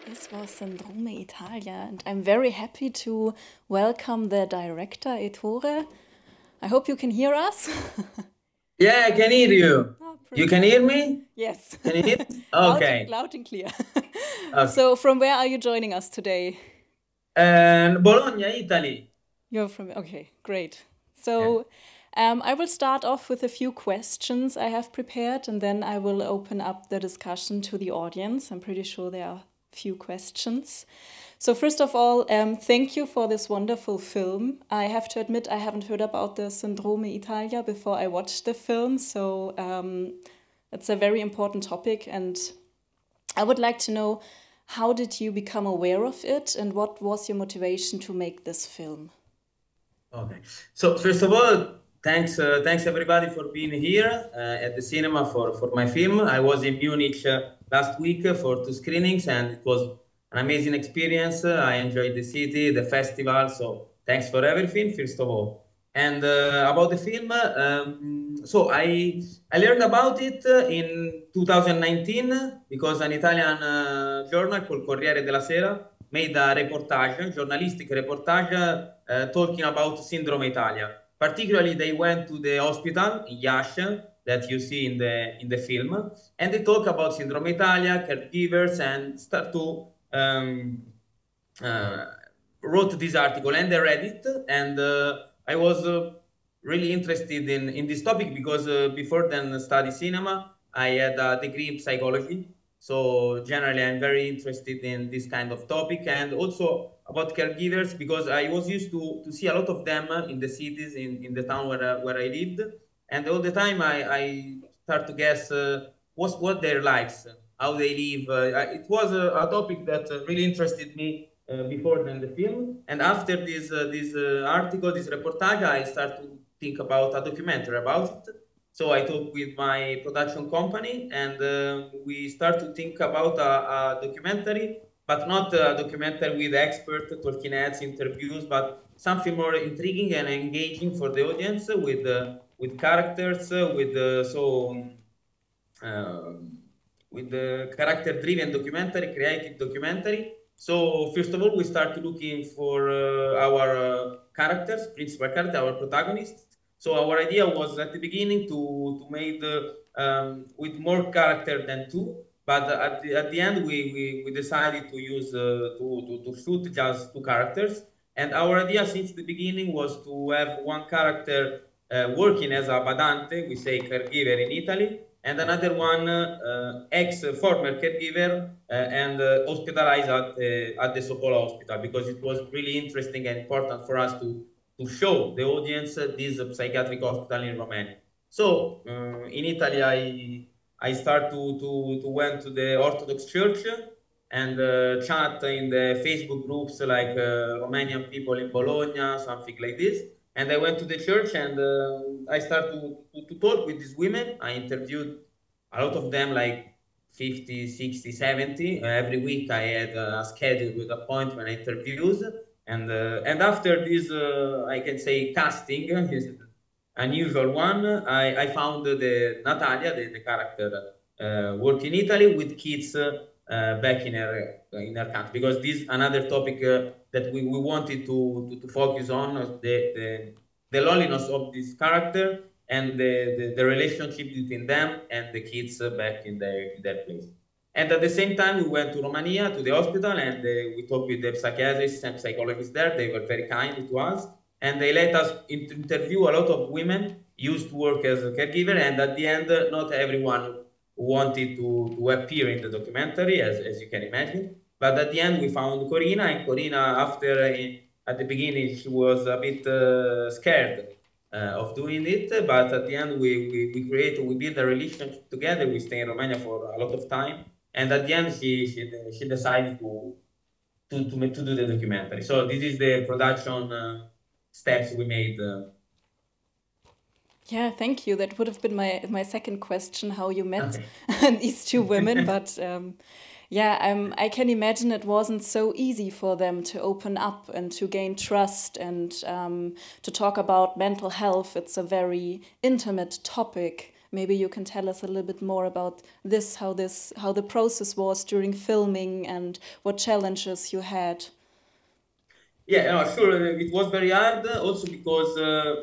This was Syndrome Italia, and I'm very happy to welcome the director, Ettore. I hope you can hear us. Yeah, I can hear you. Oh, You can hear perfect. me? Yes, Can you hear me? loud and, Okay. loud and clear. Okay. So, from where are you joining us today? And Bologna, Italy. You're from, okay, great. Yeah. So, I will start off with a few questions I have prepared, and then I will open up the discussion to the audience. I'm pretty sure there are a few questions. So, first of all, thank you for this wonderful film. I have to admit, I haven't heard about the Syndrome Italia before I watched the film, so it's a very important topic, and I would like to know, how did you become aware of it, and what was your motivation to make this film? Okay. So first of all, thanks everybody for being here at the cinema for my film. I was in Munich last week for two screenings, and it was an amazing experience. I enjoyed the city, the festival. So thanks for everything, first of all. And about the film, so I learned about it in 2019 because an Italian journal called Corriere della Sera made a reportage, journalistic reportage, talking about Syndrome Italia. Particularly, they went to the hospital in Yash that you see in the film, and they talk about Syndrome Italia, caregivers, and start to uh, wrote this article, and I read it, and I was really interested in this topic because before then study cinema, I had a degree in psychology. So generally, I'm very interested in this kind of topic, and also about caregivers because I was used to see a lot of them in the cities, in the town where I lived, and all the time I start to guess what their lives, how they live. It was a topic that really interested me before than the film. And after this article, this reportage, I start to think about a documentary about it. So I talked with my production company, and we start to think about a documentary, but not a documentary with expert talking heads interviews, but something more intriguing and engaging for the audience with characters, with the character-driven documentary, creative documentary. So first of all, we start looking for our characters, principal character, our protagonists. So our idea was at the beginning to make with more character than two, but at the end we decided to use to shoot just two characters. And our idea since the beginning was to have one character working as a badante, we say caregiver in Italy, and another one ex former caregiver and hospitalized at the Sopola hospital because it was really interesting and important for us to show the audience this psychiatric hospital in Romania. So in Italy, I start to went to the Orthodox Church and chat in the Facebook groups like Romanian people in Bologna, something like this. And I went to the church and I started to talk with these women. I interviewed a lot of them, like 50, 60, 70. Every week I had a schedule with appointment interviews. And after this, I can say casting is unusual one. I found the Natalia, the character, work in Italy with kids back in her country because this is another topic that we wanted to focus on the loneliness of this character and the relationship between them and the kids back in their place. And at the same time, we went to Romania to the hospital and we talked with the psychiatrists and psychologists there. They were very kind to us and they let us interview a lot of women used to work as a caregiver. And at the end, not everyone wanted to appear in the documentary, as you can imagine. But at the end, we found Corina, and Corina, after at the beginning, she was a bit scared of doing it. But at the end, we built a relationship together. We stayed in Romania for a lot of time, and at the end, she decided to do the documentary. So this is the production steps we made. Yeah, thank you. That would have been my second question, how you met Okay. these two women. But yeah, I can imagine it wasn't so easy for them to open up and to gain trust and to talk about mental health. It's a very intimate topic, maybe you can tell us a little bit more about how the process was during filming and what challenges you had. Yeah, no, sure. It was very hard also because,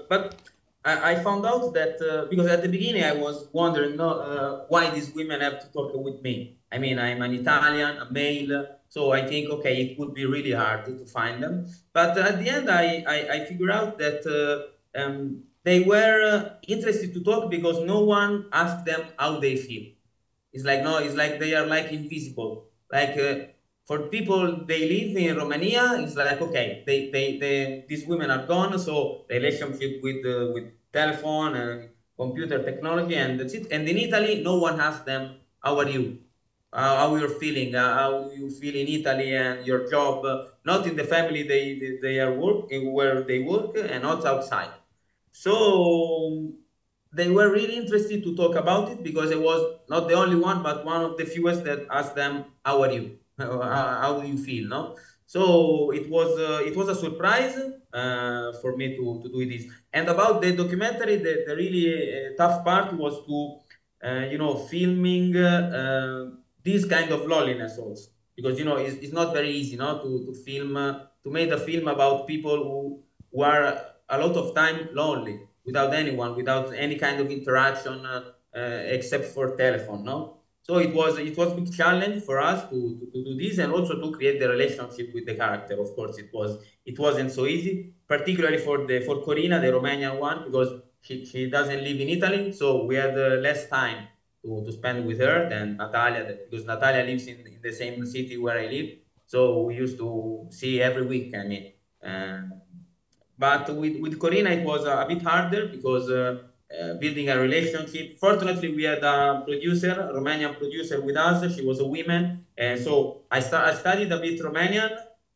but I found out that because at the beginning I was wondering, no, why these women have to talk with me. I mean, I'm an Italian, a male, so I think, okay, it would be really hard to find them. But at the end, I figured out that they were interested to talk because no one asked them how they feel. It's like, no, it's like they are like invisible. Like for people they live in Romania, it's like, okay, these women are gone, so relationship with telephone and computer technology, and that's it. And in Italy, no one asks them, how are you? How you're feeling? How you feel in Italy and your job? Not in the family they are working where they work, and not outside. So they were really interested to talk about it because I was not the only one, but one of the fewest that asked them, "How are you? How do you feel?" No, so it was a surprise for me to do this. And about the documentary, the really tough part was to filming this kind of loneliness also because it's not very easy, no, to film to make a film about people who are a lot of time lonely without anyone, without any kind of interaction except for telephone, no. So it was a big challenge for us to do this and also to create the relationship with the character. Of course, it wasn't so easy, particularly for Corina, the Romanian one, because she doesn't live in Italy, so we had less time to spend with her than Natalia, because Natalia lives in the same city where I live, so we used to see every week. I mean, but with Corina it was a bit harder because building a relationship. Fortunately, we had a producer, a Romanian producer with us. She was a woman, and so I studied a bit Romanian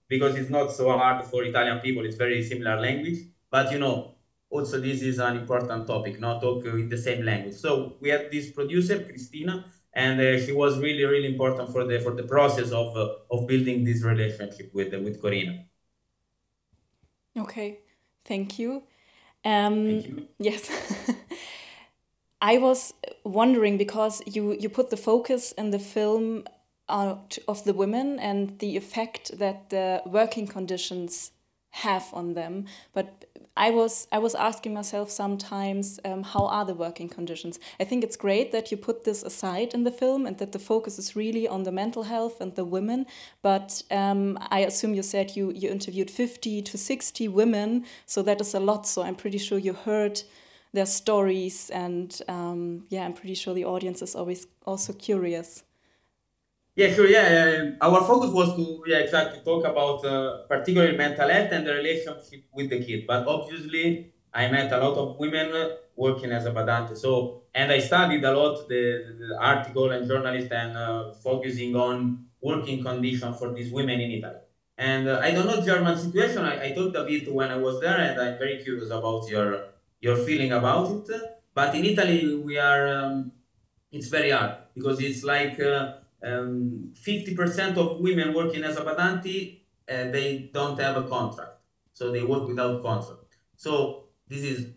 because it's not so hard for Italian people. It's very similar language, but also this is an important topic, not talk in the same language. So we had this producer, Cristina, and she was really, really important for the process of building this relationship with Corina. Okay, thank you. Thank you. Yes. I was wondering because you put the focus in the film of the women and the effect that the working conditions have on them. But I was asking myself sometimes, how are the working conditions? I think it's great that you put this aside in the film and that the focus is really on the mental health and the women. But I assume you said you interviewed 50 to 60 women, so that is a lot. So I'm pretty sure you heard their stories, and I'm pretty sure the audience is always also curious. Yeah, sure. Yeah, our focus was to exactly talk about particularly mental health and the relationship with the kid. But obviously, I met a lot of women working as a badante. So, and I studied a lot the article and journalist and focusing on working conditions for these women in Italy. And I don't know German situation. I talked a bit when I was there, and I'm very curious about your feeling about it. But in Italy, we are. It's very hard because it's like 50% of women working as a badanti, they don't have a contract. So they work without contract. So this is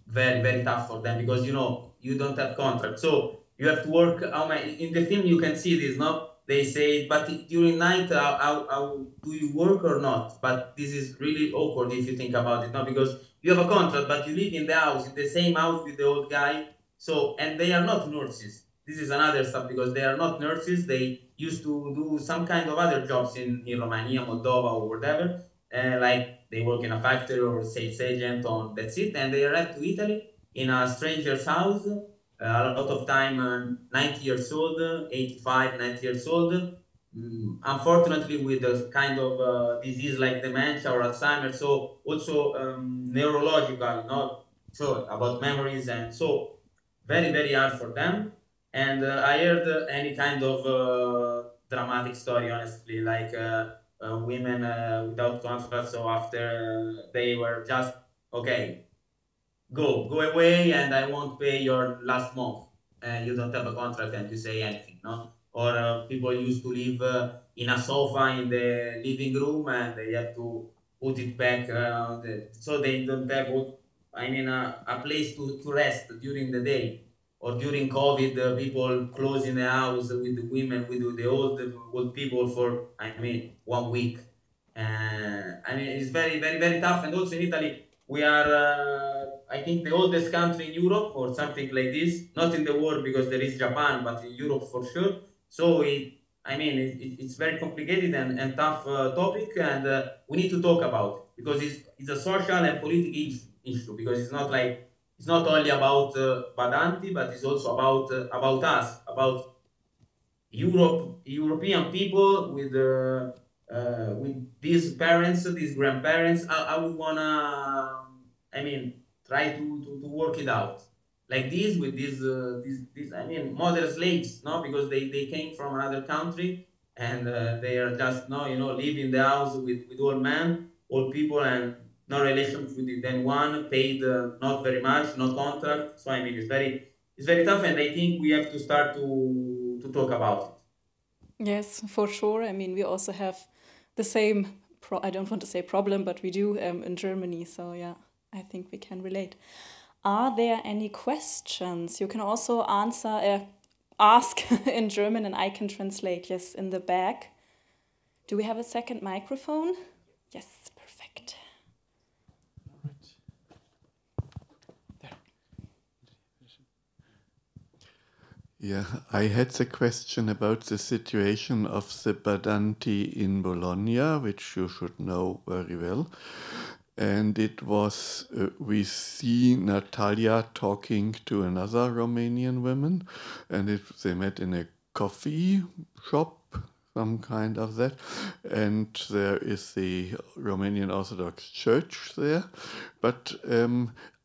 very, very tough for them because, you don't have contract. So you have to work. In the film, you can see this, no? They say, but during night, how do you work or not? But this is really awkward if you think about it, no? Because you have a contract, but you live in the house, in the same house with the old guy. So, and they are not nurses. This is another stuff because they are not nurses. They used to do some kind of other jobs in Romania, Moldova, or whatever. Like they work in a factory or sales agent on that's it. And they arrive to Italy in a stranger's house, a lot of time 90 years old, 85, 90 years old. Unfortunately, with a kind of disease like dementia or Alzheimer's, so also neurological, not so about memories, and so very, very hard for them. And I heard any kind of dramatic story, honestly, like women without contract. So after they were just okay, go away, and I won't pay your last month. You don't have a contract and you say anything, no? Or people used to live in a sofa in the living room and they have to put it back, so they don't have, a place to rest during the day. or during COVID, people close in the house with the women, with the old people for, I mean, 1 week. I mean, it's very, very, very tough. And also in Italy, we are, I think, the oldest country in Europe or something like this. Not in the world because there is Japan, but in Europe for sure. So I mean, it's very complicated and tough topic, and we need to talk about it because it's a social and political issue because it's not like it's not only about Badanti, but it's also about us, about European people with these parents, these grandparents. How we wanna, I mean, try to work it out like this with these I mean, modern slaves, no, because they came from another country and they are just no, you know, live in the house with old men, old people, and no relationship with anyone, paid not very much, no contract. So I mean, it's very tough, and I think we have to start to talk about it. Yes, for sure. I mean, we also have the same, I don't want to say problem, but we do in Germany. So yeah, I think we can relate. Are there any questions? You can also ask in German and I can translate. Yes, in the back. Do we have a second microphone? Yes, perfect. Yeah, I had the question about the situation of the Badanti in Bologna, which you should know very well. And it was, we see Natalia talking to another Romanian woman, and they met in a coffee shop, some kind of that. And there is the Romanian Orthodox Church there. But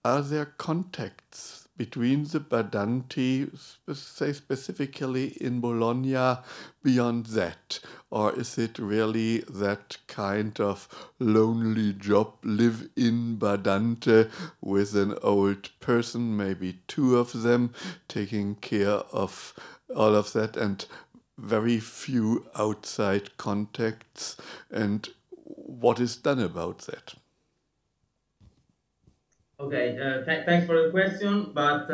are there contacts between the Badanti, say specifically in Bologna, beyond that? Or is it really that kind of lonely job, live in Badante with an old person, maybe two of them, taking care of all of that, and very few outside contacts? And what is done about that? Okay, thanks for the question. But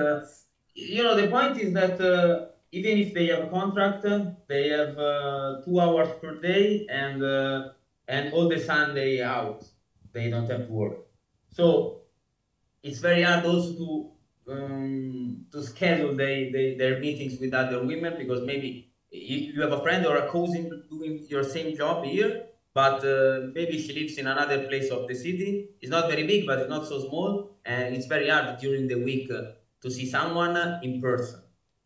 you know, the point is that even if they have a contract, they have 2 hours per day and all the Sunday out. They don't have to work. So it's very hard also to schedule their meetings with other women because maybe you have a friend or a cousin doing your same job here, but maybe she lives in another place of the city. It's not very big, but it's not so small, and it's very hard during the week to see someone in person.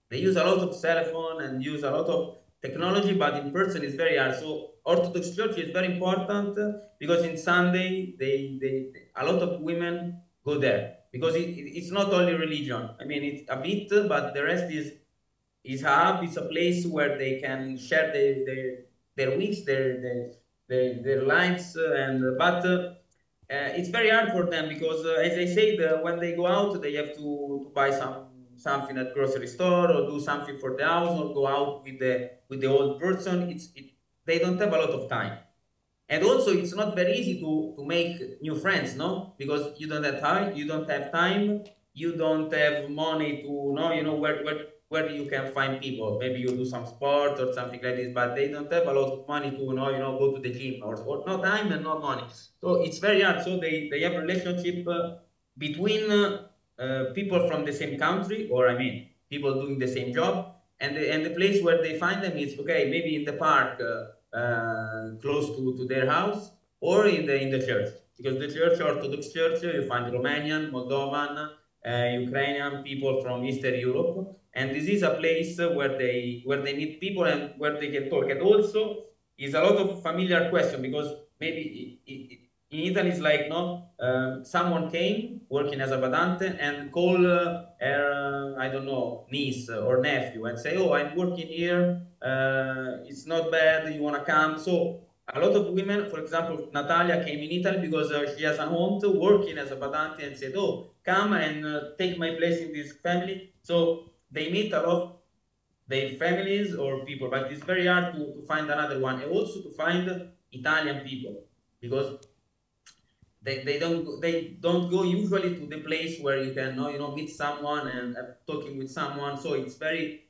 They use a lot of cell phone and use a lot of technology, but in person it's very hard. So Orthodox Church is very important because in Sunday a lot of women go there because it's not only religion. I mean, it's a bit, but the rest is a hub. It's a place where they can share their weeks, their lives, and but it's very hard for them because, as I said, when they go out, they have to buy something at grocery store or do something for the house or go out with the old person. They don't have a lot of time. And also, it's not very easy to make new friends, no? Because you don't have time, you don't have money to know, you know, where you can find people. Maybe you do some sport or something like this, but they don't have a lot of money to, you know, go to the gym or no time and no money. So it's very hard. So they have a relationship between people from the same country, or I mean, people doing the same job, and the place where they find them is, okay, maybe in the park, close to their house, or in the church, because the church, Orthodox Church, you find Romanian, Moldovan, Ukrainian people from Eastern Europe, and this is a place where they meet people and where they can talk. And also, is a lot of familiar question because maybe in Italy it's like no, someone came working as a badante and call her I don't know, niece or nephew and say, oh, I'm working here, it's not bad, you want to come? So a lot of women, for example, Natalia came in Italy because she has an aunt working as a badante and said, oh, come and take my place in this family. So they meet a lot their families or people, but it's very hard to find another one, and also to find Italian people because they don't go usually to the place where you can meet someone and talking with someone. So it's very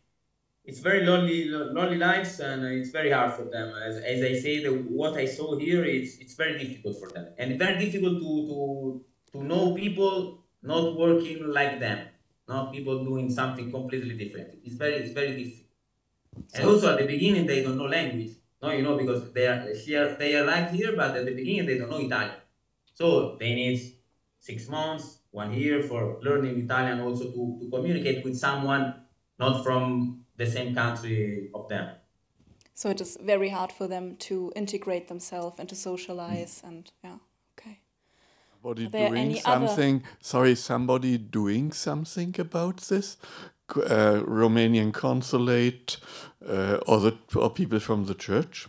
lonely lives, and it's very hard for them. As I say, what I saw here, it's very difficult for them, and very difficult to know people not working like them, not people doing something completely different. It's very difficult. And also at the beginning they don't know language, no, because they are here, they arrive here, but at the beginning they don't know Italian. So they need 6 months, 1 year for learning Italian, also to communicate with someone not from the same country of them. So it is very hard for them to integrate themselves and to socialize, and yeah, okay. Somebody Are there doing any other- something? Sorry, somebody doing something about this? Romanian consulate or people from the church?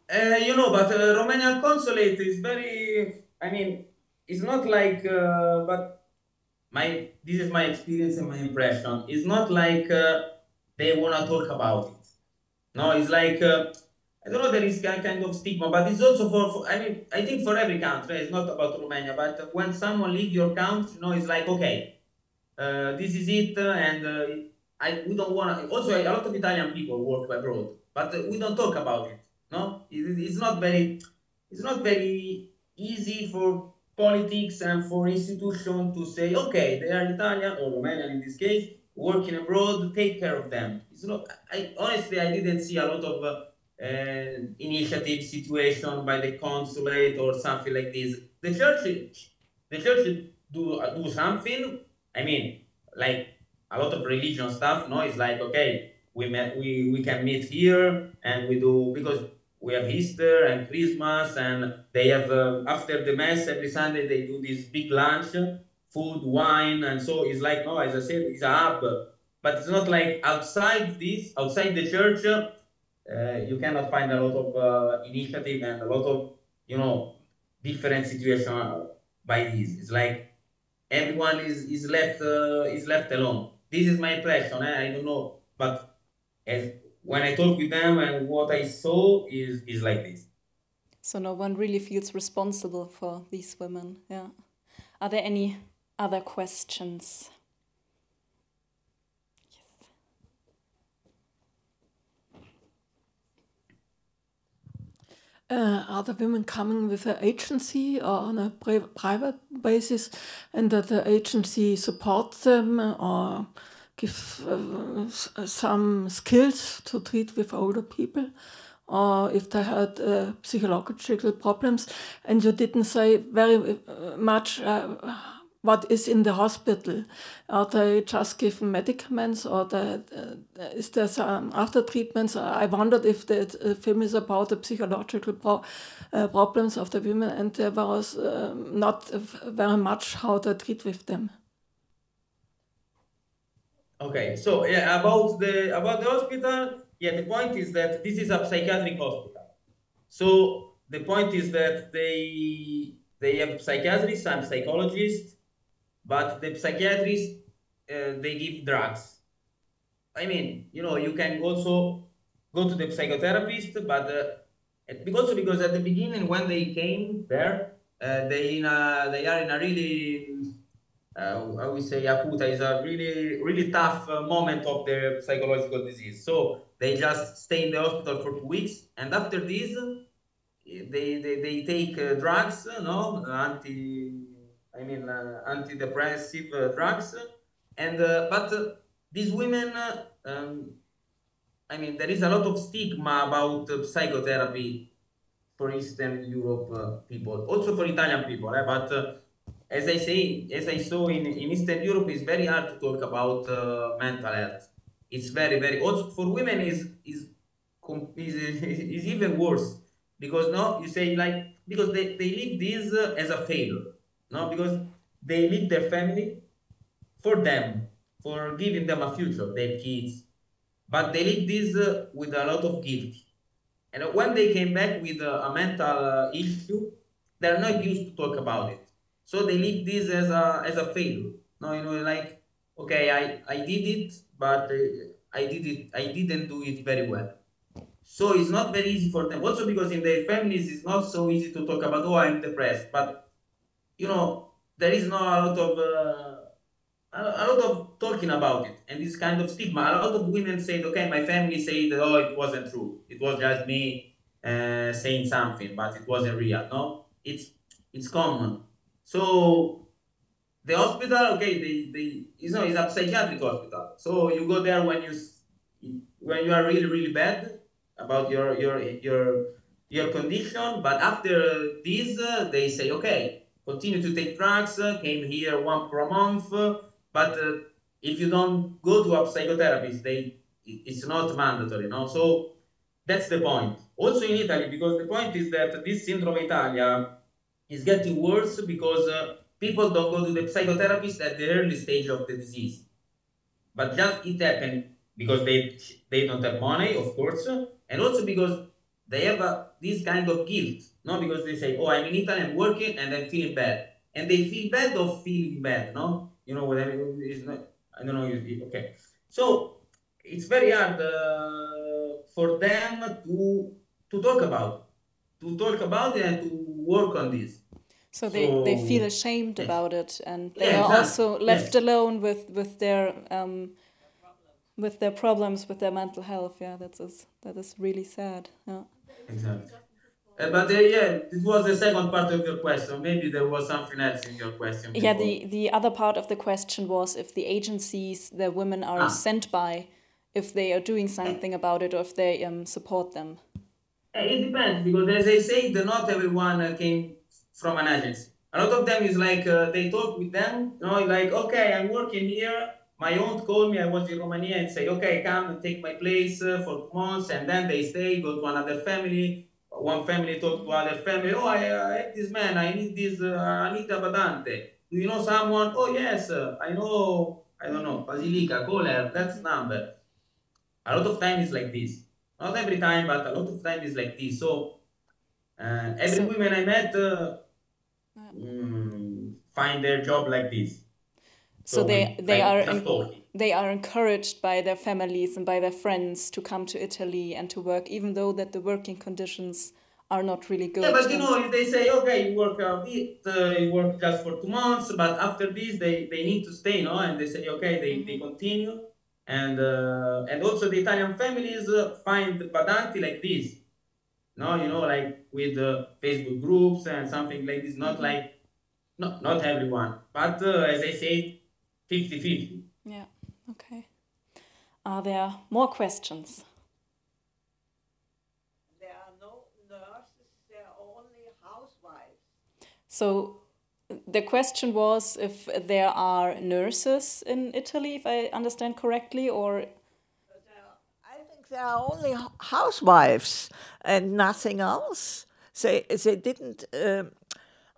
But Romanian consulate is very. I mean, it's not like. But this is my experience and my impression. It's not like they wanna talk about it. No, it's like I don't know. There is kind of stigma, but it's also for. I mean, I think for every country. It's not about Romania, but when someone leaves your country, it's like okay, this is it, and we don't want to. Also, a lot of Italian people work abroad, but we don't talk about it. No, it's not very. It's not very easy for politics and for institutions to say, okay, they are Italian or Romanian in this case, working abroad, take care of them. It's not. Honestly, I didn't see a lot of initiative situation by the consulate or something like this. The church do something. I mean, like a lot of religion stuff. No, it's like okay, we can meet here and we do because we have Easter and Christmas, and they have after the mass every Sunday they do this big lunch, food, wine, and so it's like no, as I said, it's a hub, but it's not like outside the church. You cannot find a lot of initiative and a lot of different situation by this. It's like everyone is left alone. This is my impression. I don't know, but when I talk with them and what I saw is like this. So no one really feels responsible for these women. Yeah. Are there any other questions? Are the women coming with an agency or on a private basis, and that the agency supports them or give some skills to treat with older people, or if they had psychological problems? And you didn't say very much what is in the hospital. Are they just given medicaments, or is there some after treatments? I wondered if the film is about the psychological problems of the women, and there was not very much how they treat with them. Okay, so yeah, about the hospital, yeah, the point is that this is a psychiatric hospital. So the point is that they have psychiatrists and psychologists, but the psychiatrists they give drugs. I mean, you can also go to the psychotherapist, but because at the beginning when they came there, they are in a really I would say Akuta is a really, really tough moment of their psychological disease. So they just stay in the hospital for 2 weeks, and after this, they take drugs, antidepressive drugs, and but these women, there is a lot of stigma about psychotherapy for Eastern Europe people, also for Italian people, but. As I saw in Eastern Europe, it's very hard to talk about mental health. It's very, very also for women is even worse because you say like because they live this as a failure, because they leave their family for them, for giving them a future, their kids, but they live this with a lot of guilt. And when they came back with a mental issue, they're not used to talk about it. So they leave this as a failure. No, like okay, I did it, but I didn't do it very well. So it's not very easy for them. Also because in their families, it's not so easy to talk about, oh, I'm depressed. But, you know, there is not a lot of talking about it. And this kind of stigma. A lot of women said, okay, my family said, oh, it wasn't true. It was just me saying something, but it wasn't real. No, it's common. So the hospital, okay, it's a psychiatric hospital. So you go there when you are really, really bad about your condition. But after this, they say, okay, continue to take drugs. Came here one per month, but if you don't go to a psychotherapist, it's not mandatory, no. So that's the point. Also in Italy, because the point is that this syndrome Italia is getting worse because people don't go to the psychotherapist at the early stage of the disease. But just it happened because they don't have money, of course, and also because they have this kind of guilt, no? Because they say, "Oh, I'm in Italy, I'm working, and I'm feeling bad," and they feel bad of feeling bad, no? You know what I mean? It's not, I don't know. Okay, so it's very hard for them to talk about it and to work on this. So they feel ashamed about it, and they Yeah, are exactly. also left alone with their problems, with their mental health. Yeah, that is really sad. Yeah. Exactly. But yeah, it was the second part of your question. Maybe there was something else in your question before. Yeah, the other part of the question was if the agencies the women are sent by, if they are doing something about it, or if they support them. It depends, because as I said, not everyone came from an agency. A lot of them is like they talk with them, you know, like, okay, I'm working here. My aunt called me, I was in Romania, and say, okay, come and take my place for 2 months, and then they stay, go to another family. One family talk to other family. Oh, I have this man, I need this Anita Badante. Do you know someone? Oh, yes, I know, I don't know, Basilica, call her, that's number. A lot of time is like this. Not every time, but a lot of time is like this. So every woman I met find their job like this. So they are encouraged by their families and by their friends to come to Italy and to work, even though that the working conditions are not really good. Yeah, but you know, if they say, okay, you work a bit, you work just for 2 months, but after this they need to stay, no? And they say, okay, they continue. And also the Italian families find Badanti like this, no, you know, like with Facebook groups and something like this. Not like, not everyone, but as I said, 50-50. Yeah, okay. Are there more questions? There are no nurses, there are only housewives. So the question was if there are nurses in Italy, if I understand correctly, or... I think there are only housewives and nothing else. They didn't,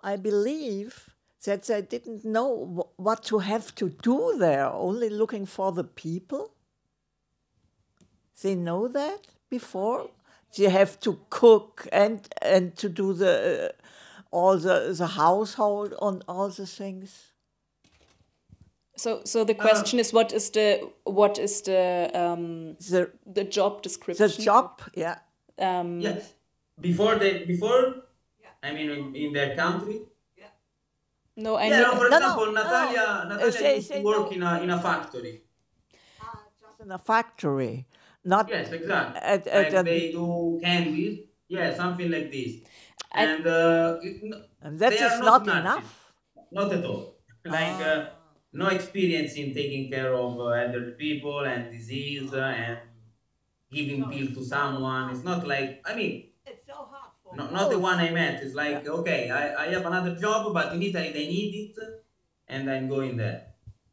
I believe that they didn't know what to have to do there, only looking for the people. They know that before. They have to cook and to do the all the household on all the things. So the question is, what is the job description? The job, yeah. Yes. Before, I mean, in their country. No, I mean, for example, no. Natalia used to work in a factory. Just in a factory, not. Yes, exactly. Like they do candies, yeah, something like this. And that is not enough. Not at all. Like no experience in taking care of elderly people and disease and giving pill to someone. It's not like, I mean, it's so hard. Not the one I met. It's like, okay, I have another job, but in Italy they need it, and I'm going there.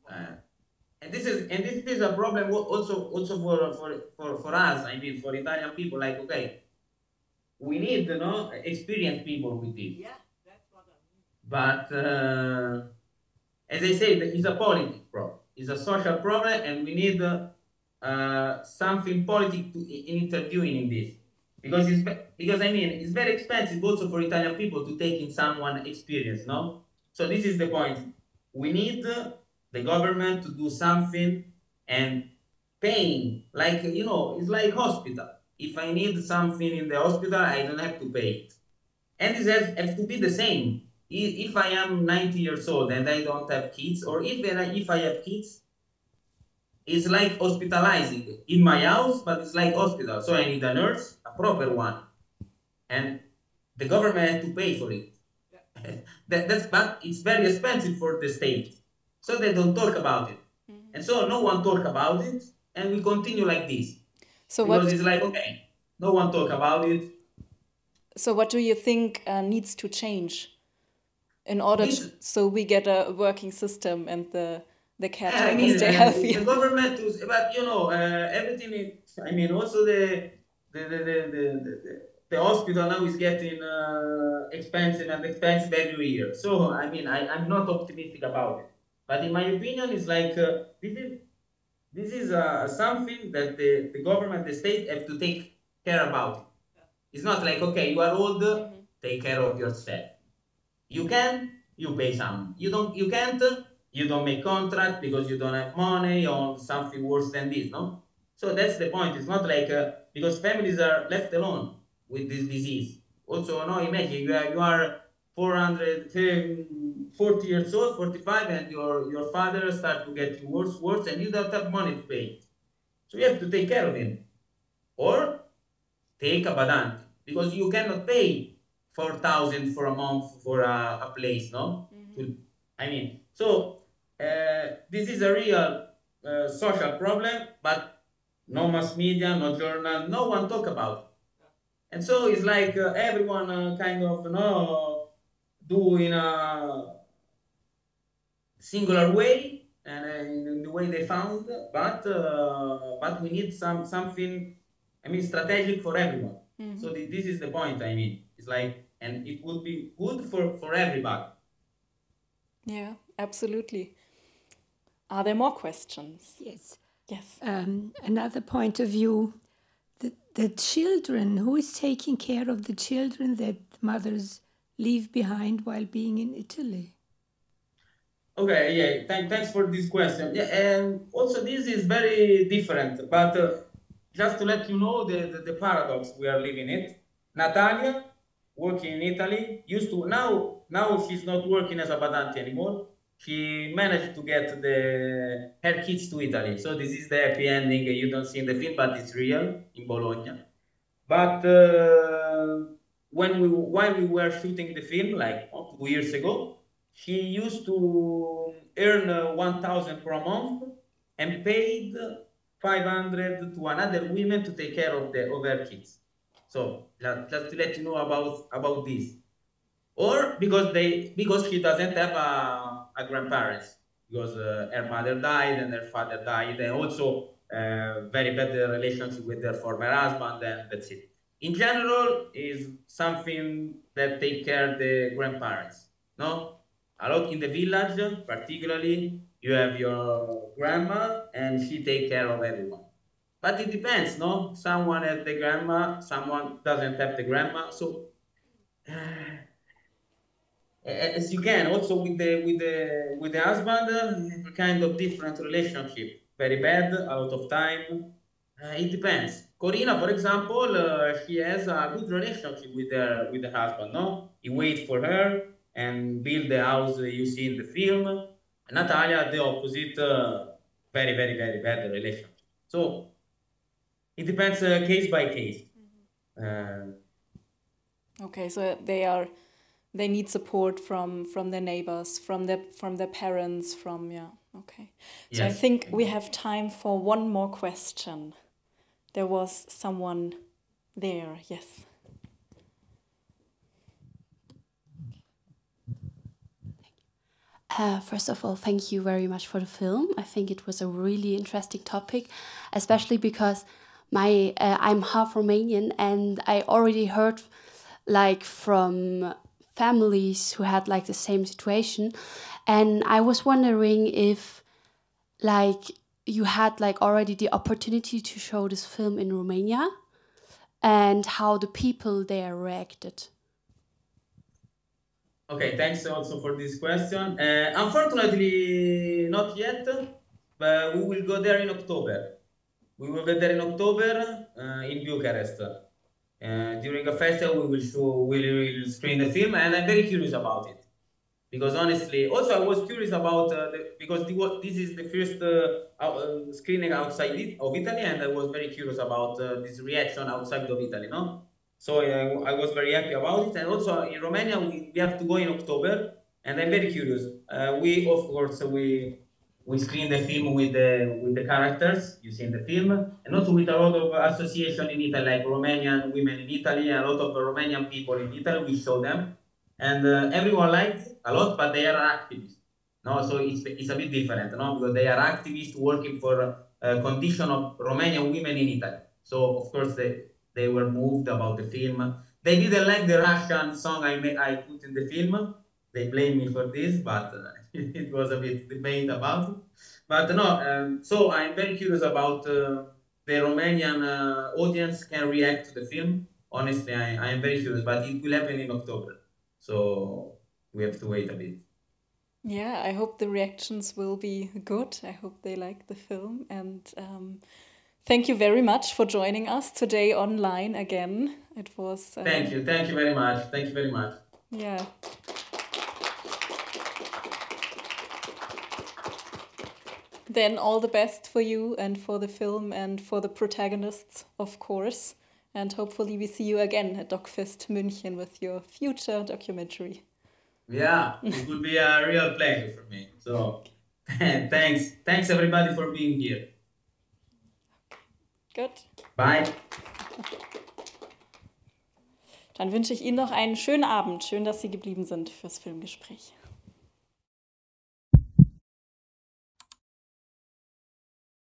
And this is a problem also for us. I mean, for Italian people, like, okay, we need, you know, experienced people with this. Yeah, that's what I mean. But as I said, it's a political problem. It's a social problem, and we need something political in interviewing in this. Because I mean, it's very expensive also for Italian people to take in someone experienced, no? So this is the point. We need the government to do something and paying, like, you know, it's like hospital. if I need something in the hospital, I don't have to pay it. And this has to be the same. If I am 90 years old and I don't have kids, or if I have kids, it's like hospitalizing in my house, but it's like hospital. So I need a nurse, a proper one. And the government has to pay for it. But it's very expensive for the state. So they don't talk about it. And so no one talk about it, and we continue like this. So because it's like, okay, no one talk about it. So what do you think needs to change in order so we get a working system and the caretakers stay healthy? The government, but you know, everything is, I mean, also the hospital now is getting expensive and expensive every year. So, I mean, I'm not optimistic about it. But in my opinion, it's like, this is something that the government, the state have to take care about it. It's not like, okay, you are old, take care of yourself. You can, you pay some. You can't, you don't make contract because you don't have money or something worse than this, no? So that's the point. It's not like, because families are left alone with this disease. Also, no, imagine you are 40 years old, 45, and your father starts to get worse, and you don't have money to pay. So you have to take care of him. Or take a badante, because you cannot pay 4,000 for a month for a place, no? I mean, so this is a real social problem, but no mass media, no journal, no one talk about it. And so it's like everyone kind of do in a singular way and in the way they found, but we need something, I mean, strategic for everyone. So this is the point, I mean. It's like, and it would be good for everybody. Yeah, absolutely. Are there more questions? Yes. Yes. Another point of view, the children, who is taking care of the children that mothers leave behind while being in Italy? Okay, yeah, thanks for this question. Yeah, and also this is very different, but just to let you know the paradox we are living in. Natalia, working in Italy, used to, now she's not working as a badante anymore. She managed to get her kids to Italy. So this is the happy ending you don't see in the film, but it's real in Bologna. But while we were shooting the film, like 2 years ago, she used to earn 1,000 per month and paid 500 to another woman to take care of her kids. So just to let you know about this. Or because she doesn't have a grandparents, because her mother died and her father died, and also very bad relationship with her former husband, and that's it. In general, is something that take care the grandparents. No, a lot in the village, particularly, you have your grandma, and she take care of everyone. But it depends, no? Someone has the grandma, someone doesn't have the grandma, so. As you can also with the husband, a kind of different relationship. Very bad, a lot of time. It depends. Corina, for example, she has a good relationship with the husband. No, he waits for her and build the house you see in the film. Natalia, the opposite, very very very bad relationship. So it depends case by case. Okay, so they need support from their neighbors, from their parents, okay. So yes. I think we have time for one more question. There was someone there, yes. First of all, thank you very much for the film. I think it was a really interesting topic, especially because I'm half Romanian, and I already heard from families who had the same situation, and I was wondering if you had already the opportunity to show this film in Romania and how the people there reacted. Okay, thanks also for this question. Unfortunately, not yet, but we will go there in October. we will get there in October in Bucharest. During a festival, we will screen the film, and I'm very curious about it. Because honestly, also I was curious about because this is the first screening outside of Italy, and I was very curious about this reaction outside of Italy, no? So I was very happy about it, and also in Romania we have to go in October, and I'm very curious. We of course we screen the film with the characters you see in the film, and also with a lot of association in Italy, like Romanian women in Italy, and a lot of Romanian people in Italy. We show them. And everyone likes it a lot, but they are activists. No, so it's a bit different, no, because they are activists working for condition of Romanian women in Italy. So of course they were moved about the film. They didn't like the Russian song I put in the film. They blame me for this, but it was a bit debate about it. But no, so I'm very curious about the Romanian audience can react to the film. Honestly, I am very curious, but it will happen in October. So we have to wait a bit. Yeah, I hope the reactions will be good. I hope they like the film. And thank you very much for joining us today online again. It was... Thank you very much. Thank you very much. Yeah. Then all the best for you and for the film and for the protagonists, of course. And hopefully we see you again at DOK.fest München with your future documentary. Yeah, it will be a real pleasure for me. So thanks everybody for being here. Good. Bye. Dann wünsche ich Ihnen noch einen schönen Abend. Schön, dass Sie geblieben sind fürs Filmgespräch.